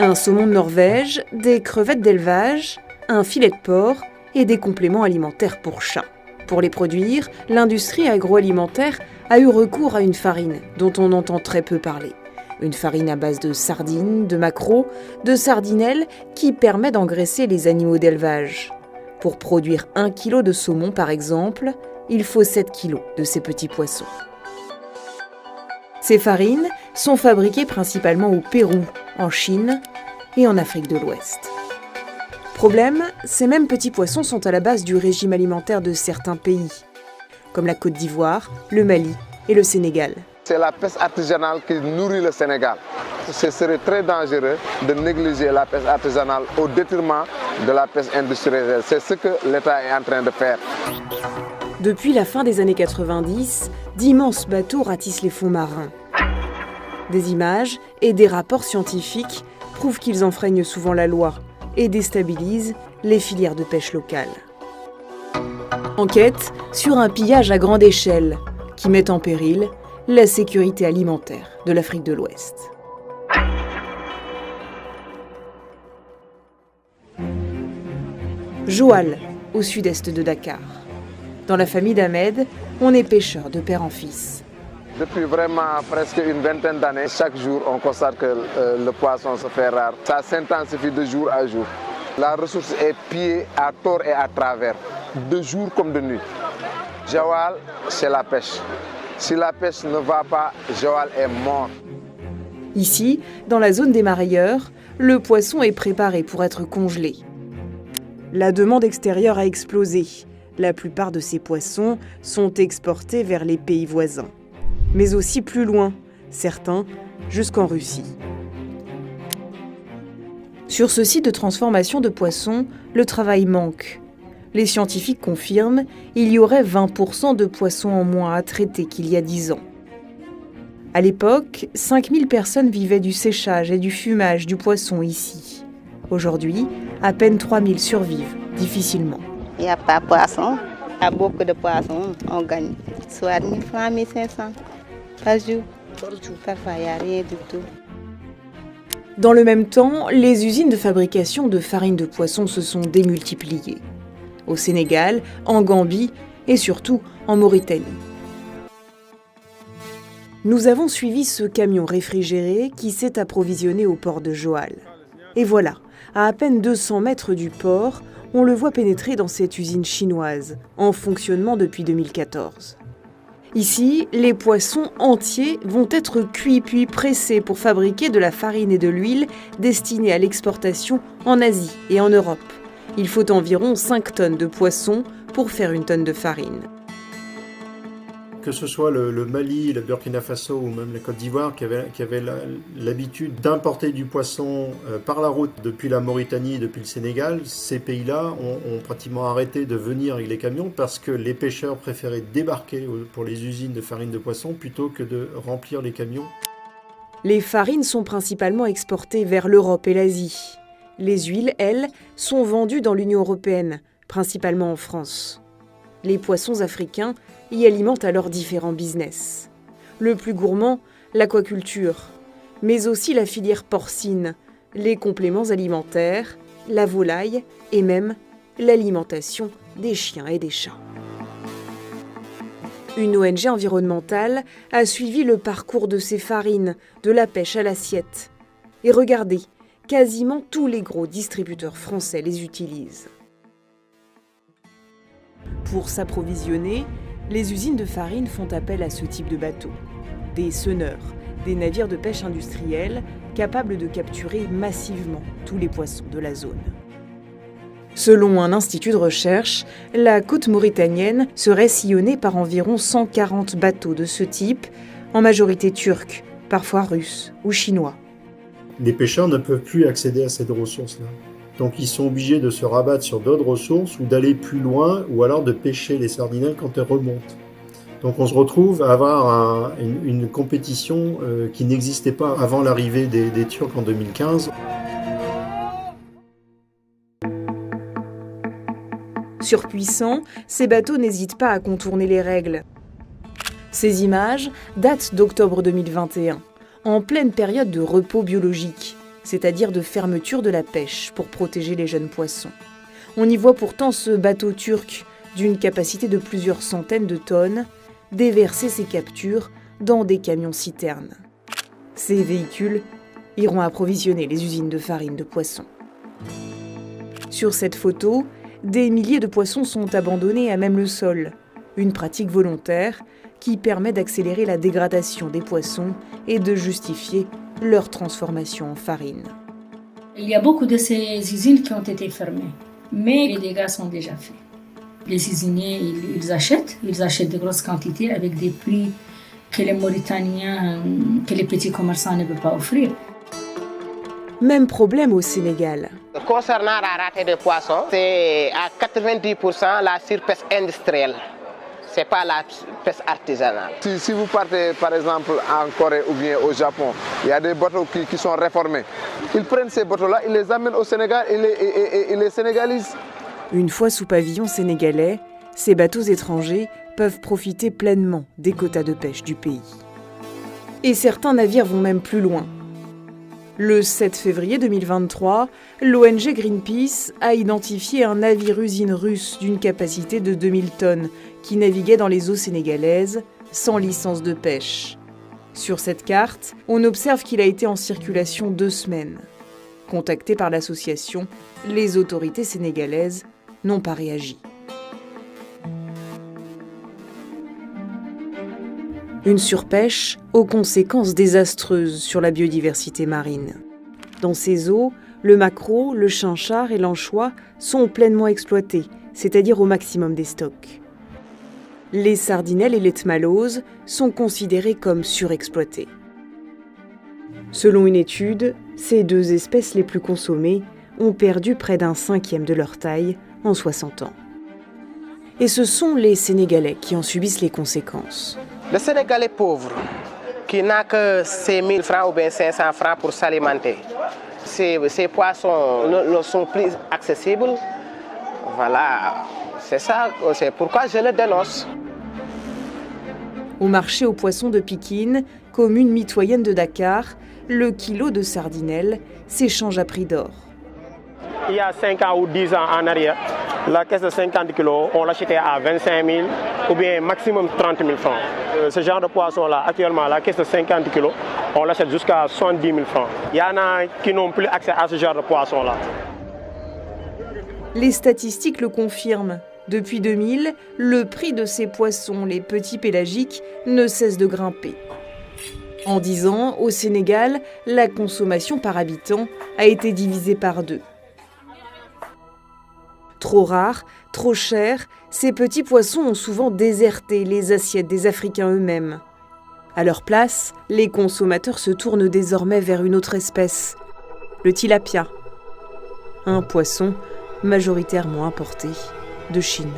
Un saumon de Norvège, des crevettes d'élevage, un filet de porc et des compléments alimentaires pour chats. Pour les produire, l'industrie agroalimentaire a eu recours à une farine dont on entend très peu parler. Une farine à base de sardines, de maquereaux, de sardinelles qui permet d'engraisser les animaux d'élevage. Pour produire 1 kg de saumon par exemple, il faut 7 kg de ces petits poissons. Ces farines sont fabriquées principalement au Pérou, en Chine et en Afrique de l'Ouest. Problème, ces mêmes petits poissons sont à la base du régime alimentaire de certains pays, comme la Côte d'Ivoire, le Mali et le Sénégal. C'est la pêche artisanale qui nourrit le Sénégal. Ce serait très dangereux de négliger la pêche artisanale au détriment de la pêche industrielle. C'est ce que l'État est en train de faire. Depuis la fin des années 90, d'immenses bateaux ratissent les fonds marins. Des images et des rapports scientifiques prouvent qu'ils enfreignent souvent la loi et déstabilisent les filières de pêche locales. Enquête sur un pillage à grande échelle qui met en péril la sécurité alimentaire de l'Afrique de l'Ouest. Joal, au sud-est de Dakar. Dans la famille d'Ahmed, on est pêcheur de père en fils. Depuis vraiment presque une vingtaine d'années, chaque jour on constate que le poisson se fait rare. Ça s'intensifie de jour à jour. La ressource est pillée à tort et à travers, de jour comme de nuit. Joal, c'est la pêche. Si la pêche ne va pas, Joal est mort. Ici, dans la zone des marailleurs, le poisson est préparé pour être congelé. La demande extérieure a explosé. La plupart de ces poissons sont exportés vers les pays voisins. Mais aussi plus loin, certains jusqu'en Russie. Sur ce site de transformation de poissons, le travail manque. Les scientifiques confirment qu'il y aurait 20% de poissons en moins à traiter qu'il y a 10 ans. À l'époque, 5000 personnes vivaient du séchage et du fumage du poisson ici. Aujourd'hui, à peine 3000 survivent difficilement. Il n'y a pas de poisson. Il y a beaucoup de poissons. On gagne soit 1000 francs, 1500 par jour. Parfois, il n'y a rien du tout. Dans le même temps, les usines de fabrication de farine de poisson se sont démultipliées. Au Sénégal, en Gambie et surtout en Mauritanie. Nous avons suivi ce camion réfrigéré qui s'est approvisionné au port de Joal. Et voilà, à peine 200 mètres du port, on le voit pénétrer dans cette usine chinoise, en fonctionnement depuis 2014. Ici, les poissons entiers vont être cuits puis pressés pour fabriquer de la farine et de l'huile destinées à l'exportation en Asie et en Europe. Il faut environ 5 tonnes de poissons pour faire une tonne de farine. Que ce soit le Mali, le Burkina Faso ou même la Côte d'Ivoire qui avaient l'habitude d'importer du poisson par la route depuis la Mauritanie, depuis le Sénégal, ces pays-là ont pratiquement arrêté de venir avec les camions parce que les pêcheurs préféraient débarquer pour les usines de farine de poisson plutôt que de remplir les camions. Les farines sont principalement exportées vers l'Europe et l'Asie. Les huiles, elles, sont vendues dans l'Union européenne, principalement en France. Les poissons africains y alimentent alors différents business. Le plus gourmand, l'aquaculture, mais aussi la filière porcine, les compléments alimentaires, la volaille et même l'alimentation des chiens et des chats. Une ONG environnementale a suivi le parcours de ces farines, de la pêche à l'assiette. Et regardez, quasiment tous les gros distributeurs français les utilisent. Pour s'approvisionner, les usines de farine font appel à ce type de bateaux. Des senneurs, des navires de pêche industriels capables de capturer massivement tous les poissons de la zone. Selon un institut de recherche, la côte mauritanienne serait sillonnée par environ 140 bateaux de ce type, en majorité turcs, parfois russes ou chinois. Les pêcheurs ne peuvent plus accéder à cette ressource-là. Donc ils sont obligés de se rabattre sur d'autres ressources ou d'aller plus loin ou alors de pêcher les sardinelles quand elles remontent. Donc on se retrouve à avoir une compétition qui n'existait pas avant l'arrivée des Turcs en 2015. Surpuissants, ces bateaux n'hésitent pas à contourner les règles. Ces images datent d'octobre 2021, en pleine période de repos biologique, c'est-à-dire de fermeture de la pêche pour protéger les jeunes poissons. On y voit pourtant ce bateau turc d'une capacité de plusieurs centaines de tonnes déverser ses captures dans des camions-citernes. Ces véhicules iront approvisionner les usines de farine de poissons. Sur cette photo, des milliers de poissons sont abandonnés à même le sol, une pratique volontaire qui permet d'accélérer la dégradation des poissons et de justifier leur transformation en farine. Il y a beaucoup de ces usines qui ont été fermées, mais les dégâts sont déjà faits. Les usiniers, ils achètent de grosses quantités avec des prix que les Mauritaniens, que les petits commerçants ne peuvent pas offrir. Même problème au Sénégal. Concernant la rareté de poissons, c'est à 90% la surpêche industrielle. Ce n'est pas la pêche artisanale. Si vous partez par exemple en Corée ou bien au Japon, il y a des bateaux qui sont réformés. Ils prennent ces bateaux-là, ils les amènent au Sénégal et les sénégalisent. Une fois sous pavillon sénégalais, ces bateaux étrangers peuvent profiter pleinement des quotas de pêche du pays. Et certains navires vont même plus loin. Le 7 février 2023, l'ONG Greenpeace a identifié un navire-usine russe d'une capacité de 2000 tonnes qui naviguait dans les eaux sénégalaises sans licence de pêche. Sur cette carte, on observe qu'il a été en circulation 2 semaines. Contactés par l'association, les autorités sénégalaises n'ont pas réagi. Une surpêche aux conséquences désastreuses sur la biodiversité marine. Dans ces eaux, le maquereau, le chinchard et l'anchois sont pleinement exploités, c'est-à-dire au maximum des stocks. Les sardinelles et l'éthmalose sont considérées comme surexploitées. Selon une étude, ces 2 espèces les plus consommées ont perdu près d'un 1/5 de leur taille en 60 ans. Et ce sont les Sénégalais qui en subissent les conséquences. Le Sénégalais pauvre, qui n'a que ses 1000 francs ou bien 500 francs pour s'alimenter, ces poissons ne sont plus accessibles. Voilà, c'est pourquoi je le dénonce. Au marché aux poissons de Pikine, commune mitoyenne de Dakar, le kilo de sardinelle s'échange à prix d'or. Il y a 5 ans ou 10 ans en arrière, la caisse de 50 kilos, on l'achetait à 25 000 ou bien maximum 30 000 francs. Ce genre de poisson-là, actuellement, la caisse de 50 kilos, on l'achète jusqu'à 70 000 francs. Il y en a qui n'ont plus accès à ce genre de poisson-là. Les statistiques le confirment. Depuis 2000, le prix de ces poissons, les petits pélagiques, ne cesse de grimper. En 10 ans, au Sénégal, la consommation par habitant a été divisée par 2. Trop rares, trop chers, ces petits poissons ont souvent déserté les assiettes des Africains eux-mêmes. À leur place, les consommateurs se tournent désormais vers une autre espèce, le tilapia, un poisson majoritairement importé de Chine.